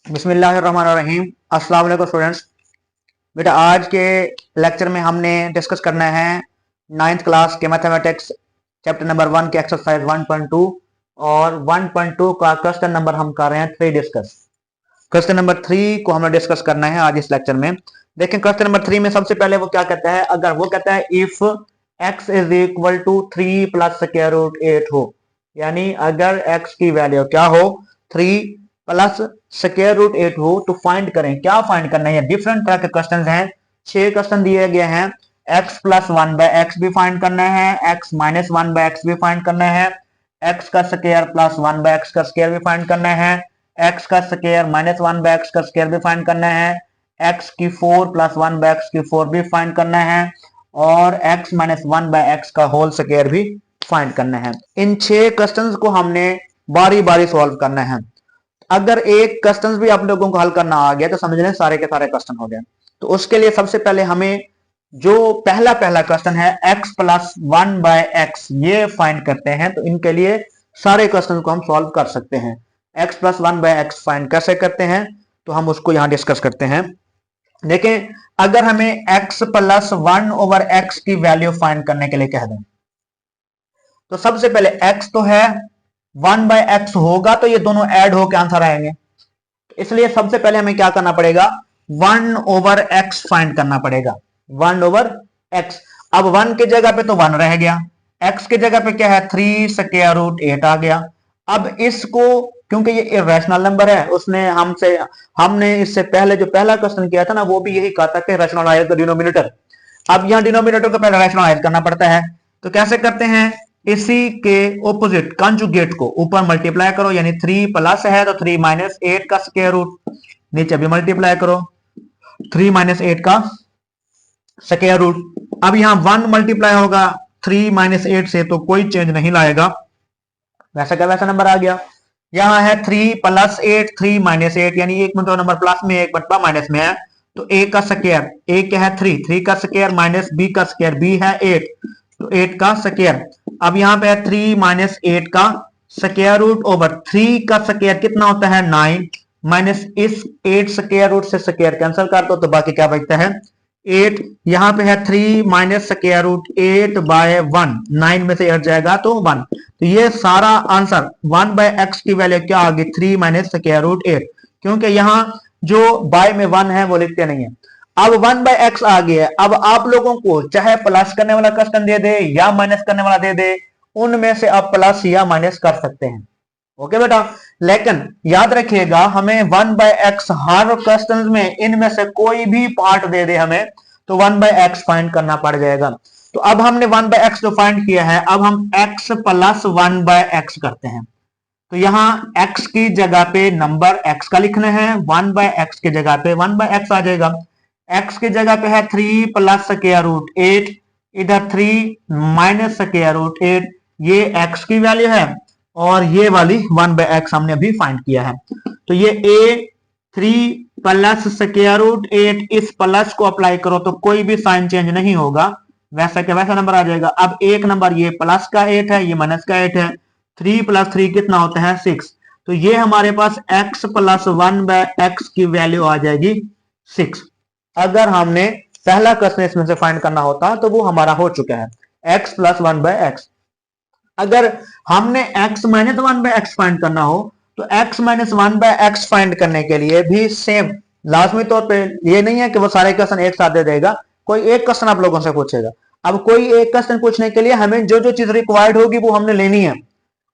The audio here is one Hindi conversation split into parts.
बिस्मिल्लाहिर्रहमानिर्रहीम। अस्सलाम वालेकुम स्टूडेंट्स। बेटा आज के लेक्चर में हमने डिस्कस करना है 9th क्लास के मैथमेटिक्स चैप्टर नंबर 1 के एक्सरसाइज 1.2 और 1.2 का क्वेश्चन नंबर हम कर रहे हैं 3 डिस्कस। क्वेश्चन नंबर 3 को हमें डिस्कस करना है आज इस लेक्चर में। देखें क्वेश्चन नंबर 3 में सबसे पहले वो क्या कहता है, अगर वो कहता है if x is equal to 3 plus square root 8 हो, यानी अगर x की वैल्यू क्या हो 3 प्लस स्क्वायर रूट 8 हो तो फाइंड करें। क्या फाइंड करना है? डिफरेंट तरह के क्वेश्चन हैं, 6 क्वेश्चन दिए गए हैं। x प्लस 1 बाय एक्स भी फाइंड करना है, x माइनस 1 बाय एक्स भी फाइंड करना है, x का स्क्वायर प्लस 1 बाय एक्स का स्क्वायर भी फाइंड करना है, x का स्क्वायर माइनस 1 बाय एक्स का स्क्वायर भी फाइंड करना है, x की 4 प्लस 1 बाय एक्स की 4 भी फाइंड करना है और x माइनस 1 बाय एक्स का होल स्क्वायर भी फाइंड करना है। इन 6 क्वेश्चंस को हमने बारी बारी सॉल्व करना है। अगर एक क्वेश्चन भी आप लोगों को हल करना आ गया तो समझ लें सारे के सारे क्वेश्चन हो गए। तो उसके लिए सबसे पहले हमें जो पहला क्वेश्चन है x प्लस 1 बाय एक्स ये फाइंड करते हैं। तो इनके लिए सारे क्वेश्चन को हम सॉल्व कर सकते हैं। x plus 1 by x find कैसे करते हैं तो हम उसको यहां डिस्कस करते हैं। देखें अगर हमें x प्लस 1 ओवर एक्स की वैल्यू फाइंड करने के लिए कह दें तो सबसे पहले x तो है 1 बाय एक्स होगा तो ये दोनों ऐड होकर आंसर आएंगे। इसलिए सबसे पहले हमें क्या करना पड़ेगा, 1 ओवर एक्स फाइंड करना पड़ेगा। 1 ओवर एक्स, अब 1 की जगह पे तो 1 रह गया, x की जगह पे क्या है 3 स्क्वायर रूट 8 आ गया। अब इसको क्योंकि ये इरेशनल नंबर है, हमने इससे पहले जो पहला क्वेश्चन किया था ना वो भी यही कहा था कि रैशनलाइज द डिनोमिनेटर। अब यहां डिनोमिनेटर को पहले रैशनलाइज करना पड़ता है। तो कैसे करते हैं, इसी के ऑपोजिट कंजुगेट को ऊपर मल्टीप्लाई करो, यानी 3 प्लस है तो 3 माइनस 8 का स्क्वायर रूट, नीचे भी मल्टीप्लाई करो 3 माइनस 8 का स्क्वायर रूट। अब यहां 1 मल्टीप्लाई होगा 3 माइनस 8 से तो कोई चेंज नहीं लाएगा, वैसा का वैसा नंबर आ गया। यहां है 3 प्लस 8 3 माइनस 8, यानी एक मतलब नंबर प्लस में एक मतलब माइनस में है। तो a का स्क्वायर, a क्या है 3, 3 का स्क्वायर माइनस b का स्क्वायर, b है 8 तो 8 का स्क्वायर। अब यहाँ पे है 3 माइनस 8 का स्क्वायर रूट ओवर 3 का स्क्वायर कितना होता है 9, माइनस इस 8 स्क्वायर रूट से स्क्वायर कैंसिल कर दो तो बाकी क्या बचता है 8। यहाँ पे है 3 माइनस स्क्वायर रूट 8 बाय 1, 9 में से 8 जाएगा तो 1। तो ये सारा आंसर 1 बाय एक्स की वैल्यू क्या आ गई 3 माइनस स्क्वायर रूट 8, क्योंकि यहाँ जो बाय में 1 है वो लिखते नहीं है। अब 1 बाय एक्स आ गया। अब आप लोगों को चाहे प्लस करने वाला क्वेश्चन दे दे या माइनस करने वाला दे दे, उनमें से आप प्लस या माइनस कर सकते हैं। ओके बेटा, लेकिन याद रखिएगा हमें 1 बाय एक्स हर क्वेश्चन में इनमें से कोई भी पार्ट दे दे हमें तो 1 बाय एक्स फाइंड करना पड़ जाएगा। तो अब हमने 1 बाय एक्स जो फाइंड किया है, अब हम x प्लस 1 बाय एक्स करते हैं। तो यहां x की जगह पे नंबर x का लिखना है, 1 बाय एक्स की जगह पे 1 बाय एक्स आ जाएगा। x की जगह पे है 3 प्लस स्क्वायर रूट 8, इधर 3 माइनस स्क्वायर रूट 8, ये x की वैल्यू है और ये वाली 1 बाय एक्स हमने अभी फाइंड किया है। तो ये a 3 प्लस स्क्वायर रूट 8, इस प्लस को अप्लाई करो तो कोई भी साइन चेंज नहीं होगा, वैसा का वैसा नंबर आ जाएगा। अब एक नंबर ये प्लस का 8 है, ये माइनस का 8 है, 3 प्लस 3 कितना होता है 6। तो ये हमारे पास x प्लस 1 बाय एक्स की वैल्यू आ जाएगी 6। अगर हमने पहला क्वेश्चन इसमें से फाइंड करना होता तो वो हमारा हो चुका है x प्लस 1 बाय एक्स। अगर हमने x minus 1 by x find करना हो तो x minus 1 by x find करने के लिए भी सेम लाजमी तौर पे ये नहीं है कि वो सारे क्वेश्चन एक साथ दे देगा, कोई एक क्वेश्चन आप लोगों से पूछेगा। अब कोई एक क्वेश्चन पूछने के लिए हमें जो जो चीज रिक्वायर्ड होगी वो हमने लेनी है।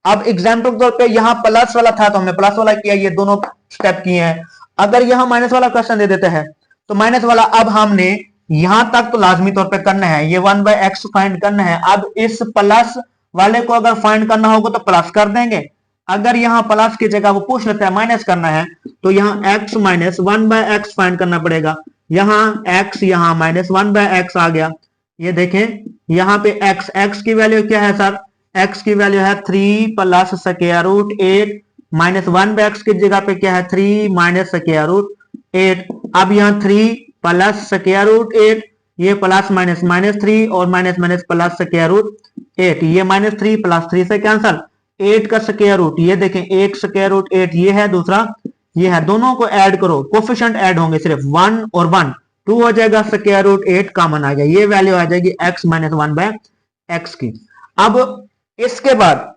अब एग्जाम्पल के तौर पे यहाँ प्लस वाला था तो हमने प्लस वाला किया, ये दोनों स्टेप किए हैं। अगर यहाँ माइनस वाला क्वेश्चन दे देते हैं तो माइनस वाला अब हमने यहां तक तो लाजमी तौर पे करना है, ये 1 बाय एक्स फाइंड करना है। अब इस प्लस वाले को अगर फाइंड करना होगा तो प्लस कर देंगे। अगर यहाँ प्लस की जगह वो पूछ लेता है माइनस करना है तो यहाँ x minus 1 by x find करना पड़ेगा। यहाँ x यहाँ माइनस 1 बाय एक्स आ गया। ये देखें यहाँ पे x की वैल्यू क्या है सर, x की वैल्यू है 3 plus square root 8, minus 1 by x की जगह पे क्या है 3 माइनस स्क्वायर रूट 8। अब यहाँ 3 प्लस स्क्वायर रूट 8, ये प्लस माइनस माइनस 3 और minus minus plus square root 8, ये माइनस 3 प्लस 3 से कैंसल, 8 का स्क्वायर रूट, ये देखें 1 स्क्वायर रूट 8 ये है, दूसरा ये है, दोनों को ऐड करो, कोफिशिएंट ऐड होंगे सिर्फ 1 और 1, 2 हो जाएगा, स्क्वायर रूट 8 कॉमन आ गया, ये वैल्यू आ जाएगी x माइनस 1 बाय एक्स की। अब इसके बाद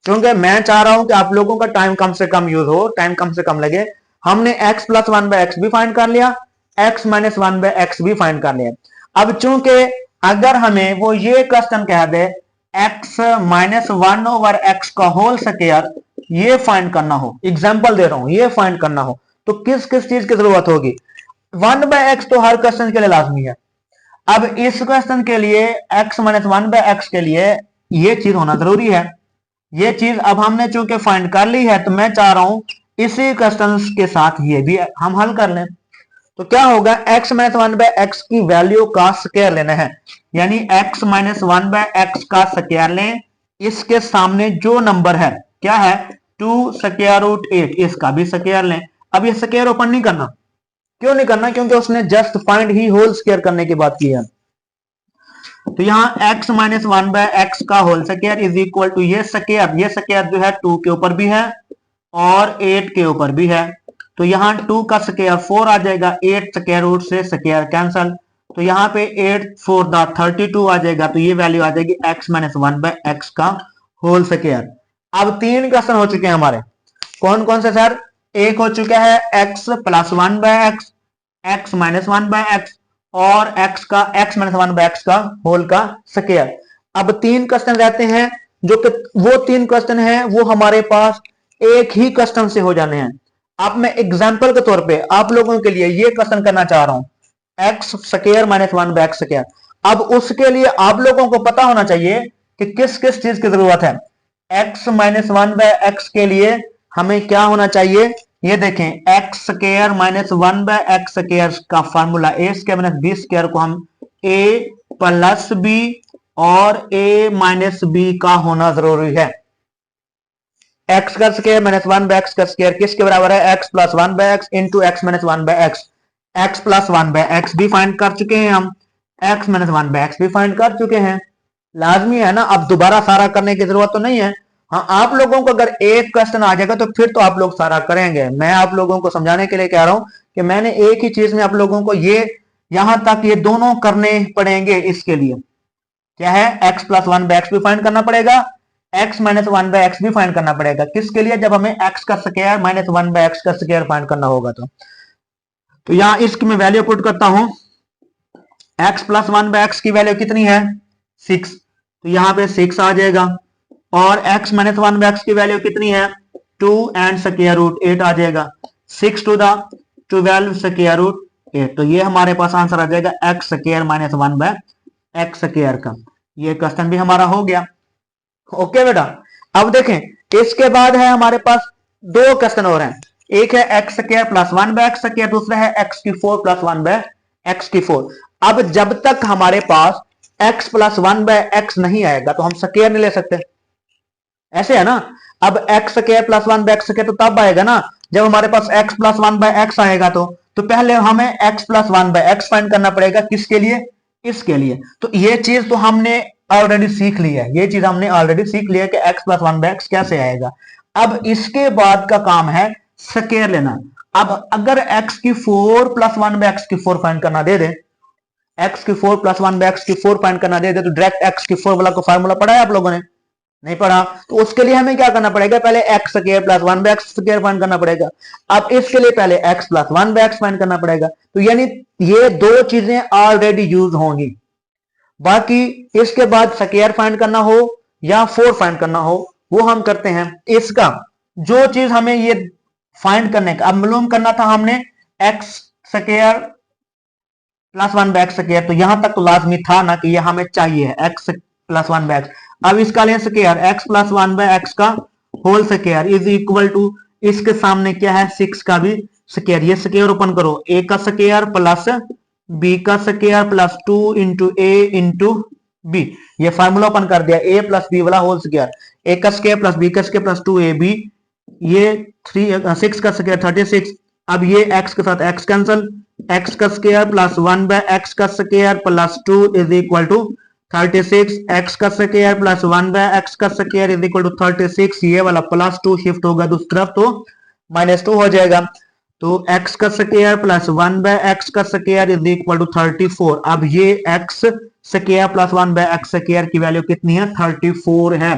क्योंकि मैं चाह रहा हूं कि आप लोगों का टाइम कम से कम यूज हो, टाइम कम से कम लगे, हमने x प्लस 1 बाय एक्स भी फाइंड कर लिया, x माइनस 1 बाय एक्स भी फाइंड कर लिया। अब चूंकि अगर हमें वो ये क्वेश्चन कह दे x माइनस 1 ओवर एक्स का होल स्क्वायर ये फाइंड करना हो, एग्जांपल दे रहा हूं, ये फाइंड करना हो, तो किस किस चीज की जरूरत होगी? 1 बाय एक्स तो हर क्वेश्चन के लिए लाजमी है। अब इस क्वेश्चन के लिए x माइनस 1 बाय एक्स के लिए ये चीज होना जरूरी है। ये चीज अब हमने चूंकि फाइंड कर ली है, तो मैं चाह रहा हूं इसी क्वेश्चन के साथ ये भी हम हल कर लें। तो क्या होगा, x माइनस 1 बाय एक्स की वैल्यू का स्क्वायर लेना है, यानी x माइनस 1 बाय एक्स का स्क्वायर लें, इसके सामने जो नंबर है क्या है 2 स्क्वायर रूट 8, इसका भी स्क्वायर लें। अब ये स्क्वायर ओपन नहीं करना, क्यों नहीं करना? क्योंकि उसने जस्ट फाइंड ही होल स्क्वायर करने की बात की है। तो यहाँ x माइनस 1 बाय एक्स का whole square is equal to ये स्क्वायर जो है 2 के ऊपर भी है और 8 के ऊपर भी है, तो यहाँ 2 का स्क्वायर 4 आ जाएगा, 8 स्क्वायर रूट से स्क्वायर कैंसल, तो यहाँ पे 8 4 दा 32 आ जाएगा, तो ये वैल्यू आ जाएगी x माइनस 1 बाय एक्स का होल स्क्वायर। अब 3 क्वेश्चन हो चुके हैं हमारे, कौन कौन से सर? एक हो चुका है x plus 1 by x, x minus 1 by x और x माइनस 1 बाय एक्स का होल का स्क्वायर। अब 3 क्वेश्चन रहते हैं, जो कि वो 3 क्वेश्चन हैं वो हमारे पास एक ही क्वेश्चन से हो जाने हैं। अब मैं एग्जांपल के तौर पे आप लोगों के लिए ये क्वेश्चन करना चाह रहा हूं, x square minus 1 by x square. अब उसके लिए आप लोगों को पता होना चाहिए कि किस किस चीज की जरूरत है। x माइनस 1 बाय एक्स के लिए हमें क्या होना चाहिए, ये देखें, x square minus 1 by x square का formula a square minus b square को हम a प्लस बी और a माइनस बी का होना जरूरी है। एक्स का स्क्वायर माइनस 1 बाय एक्स का स्क्वायर किसके बराबर है? x plus 1 by x into x minus 1 by x. X plus 1 by x भी फाइंड कर चुके हैं हम, एक्स माइनस 1 बाय एक्स भी फाइंड कर चुके हैं, लाजमी है ना, अब दोबारा सारा करने की जरूरत तो नहीं है। हाँ, आप लोगों को अगर एक क्वेश्चन आ जाएगा तो फिर तो आप लोग सारा करेंगे। मैं आप लोगों को समझाने के लिए कह रहा हूं कि मैंने एक ही चीज में आप लोगों को ये यहां तक ये दोनों करने पड़ेंगे। इसके लिए क्या है, x प्लस 1 बाय एक्स भी फाइंड करना पड़ेगा, x माइनस 1 बाय एक्स भी फाइंड करना पड़ेगा। किसके लिए? जब हमें x का स्क्वायर माइनस 1 बाय एक्स का स्क्वायर फाइंड करना होगा। तो यहां इसकी मैं वैल्यू पुट करता हूं, x प्लस 1 बाय एक्स की वैल्यू कितनी है? 6, तो यहां पे 6 आ जाएगा, और x माइनस 1 बाय एक्स की वैल्यू कितनी है? 2 एंड स्क्वायर रूट 8 आ जाएगा, 6 टू द 12 स्क्वायर रूट 8, तो ये हमारे पास आंसर आ जाएगा x square minus 1 by x square का। ये क्वेश्चन भी हमारा हो गया। ओके बेटा, अब देखें इसके बाद है हमारे पास 2 क्वेश्चन और हैं, एक है x square plus 1 by x square, दूसरा है x³ प्लस 1 बाय x³। अब जब तक हमारे पास x प्लस 1 बाय एक्स नहीं आएगा तो हम स्क्वायर नहीं ले सकते, ऐसे है ना। अब x square plus 1 by x square तो तब आएगा ना जब हमारे पास x प्लस 1 बाय एक्स आएगा। तो पहले हमें x plus 1 by x find करना पड़ेगा, किसके लिए? इसके लिए। तो ये चीज तो हमने ऑलरेडी सीख ली है, ये चीज हमने ऑलरेडी सीख लिया कि x प्लस 1 बाय एक्स कैसे आएगा। अब इसके बाद का काम है स्क्वायर लेना। अब अगर x³ plus 1 by x³ find करना दे दे, x³ plus 1 by x³ find करना दे दे, तो डायरेक्ट x³ वाला को फार्मूला पढ़ा है आप लोगों ने? नहीं पढ़ा। तो उसके लिए हमें क्या करना पड़ेगा, पहले x square plus 1 by x² find करना पड़ेगा। अब इसके लिए पहले x plus 1 by x find करना पड़ेगा। तो यानी ये 2 चीजें ऑलरेडी यूज होंगी। बाकी इसके बाद स्क्वायर फाइंड करना हो या 4 फाइंड करना हो वो हम करते हैं। इसका जो चीज हमें ये फाइंड करने का अब मालूम करना था हमने x square plus 1 by x², तो यहां तक तो लाजमी था ना कि ये हमें चाहिए x प्लस 1 बाय एक्स। अब इसका लें square, x plus 1 by x का whole square is equal to, इसके सामने क्या है 6 का भी स्क्वायर, ये स्क्वायर ओपन करो, a का स्क्वायर प्लस b का square plus 2 into a into b, ये फार्मूला ओपन कर दिया, a प्लस b वाला होल स्क्वायर, a का स्क्वायर प्लस b का स्क्वायर प्लस 2ab, ये 6 का स्क्वायर 36। अब ये x के साथ x कैंसिल, x का स्क्वायर प्लस 1 बाय एक्स का square plus 2 is equal to 36, x का स्क्वायर प्लस 1 बाय एक्स का स्क्वायर इज इक्वल टू 36, ये वाला प्लस 2 शिफ्ट होगा दूसरी तरफ, तो -2 हो जाएगा। तो x का स्क्वायर प्लस 1/x का स्क्वायर इज इक्वल टू 34। अब ये x square plus 1/x square की वैल्यू कितनी है? 34 है।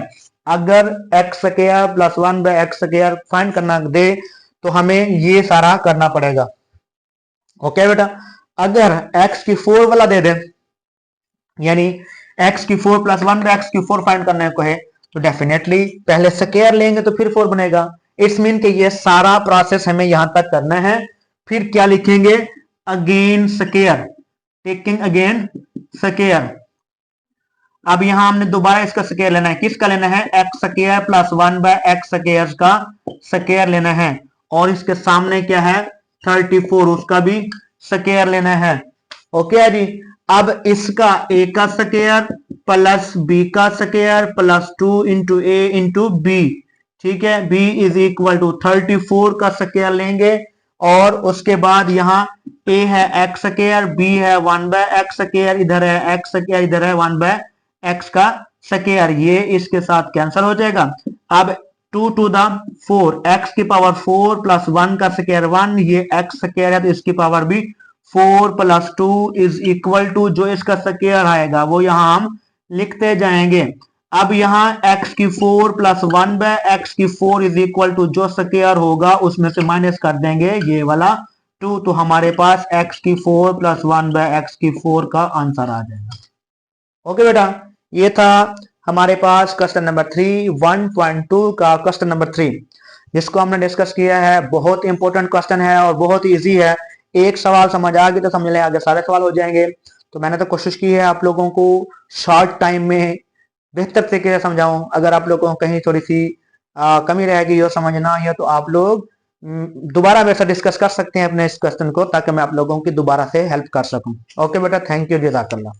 अगर x square plus 1/x square find करना दे तो हमें ये सारा करना पड़ेगा। ओके बेटा, अगर x की 4 वाला दे दे, यानी x की 4 प्लस 1/x की 4 फाइंड करने को है, तो डेफिनेटली पहले स्क्वायर लेंगे तो फिर 4 बनेगा। इट्स मीन कि ये सारा प्रोसेस हमें यहां तक करना है। फिर क्या लिखेंगे? Again square, taking again square. अब यहां हमने दोबारा इसका स्क्वायर लेना है। किसका लेना है? X square plus 1/x square का स्क्वायर लेना है। और इसके सामने क्या है? 34, उसका भी स्क्वायर लेना है। ओके है जी। अब इसका a का स्क्वायर प्लस b का स्क्वायर प्लस 2 इंटू ए इंटू बी, ठीक है। b इज इक्वल टू 34 का स्क्वायर लेंगे और उसके बाद यहाँ a है x स्क्वायर, b है 1/x स्क्वायर, इधर है x स्क्वायर, इधर है 1/x का स्क्वायर, ये इसके साथ कैंसिल हो जाएगा। अब 2 टू द 4, x की पावर 4 प्लस 1 का स्क्वायर 1, ये x स्क्वायर है तो इसकी पावर भी 4 प्लस 2 इज इक्वल टू, जो इसका स्क्वायर आएगा वो यहां हम लिखते जाएंगे। अब यहाँ x की 4 प्लस 1/x की 4 इज इक्वल टू जो स्क्वायर होगा उसमें से माइनस कर देंगे ये वाला 2, तो हमारे पास x की 4 प्लस 1/x की 4 का आंसर आ जाएगा। ओके बेटा, ये था हमारे पास क्वेश्चन नंबर 3, 1.2 का क्वेश्चन नंबर 3, जिसको हमने डिस्कस किया है। बहुत इंपॉर्टेंट क्वेश्चन है और बहुत ही इजी है। एक सवाल समझ आ गया तो समझ लें आगे सारे सवाल हो जाएंगे। तो मैंने तो कोशिश की है आप लोगों को शॉर्ट टाइम में बेहतर तरीके से समझाऊं। अगर आप लोगों को कहीं थोड़ी सी कमी रहेगी या समझना या तो आप लोग दोबारा वैसा डिस्कस कर सकते हैं अपने इस क्वेश्चन को, ताकि मैं आप लोगों की दोबारा से हेल्प कर सकूं। ओके बेटा, थैंक यू, जज़ाकल्लाह।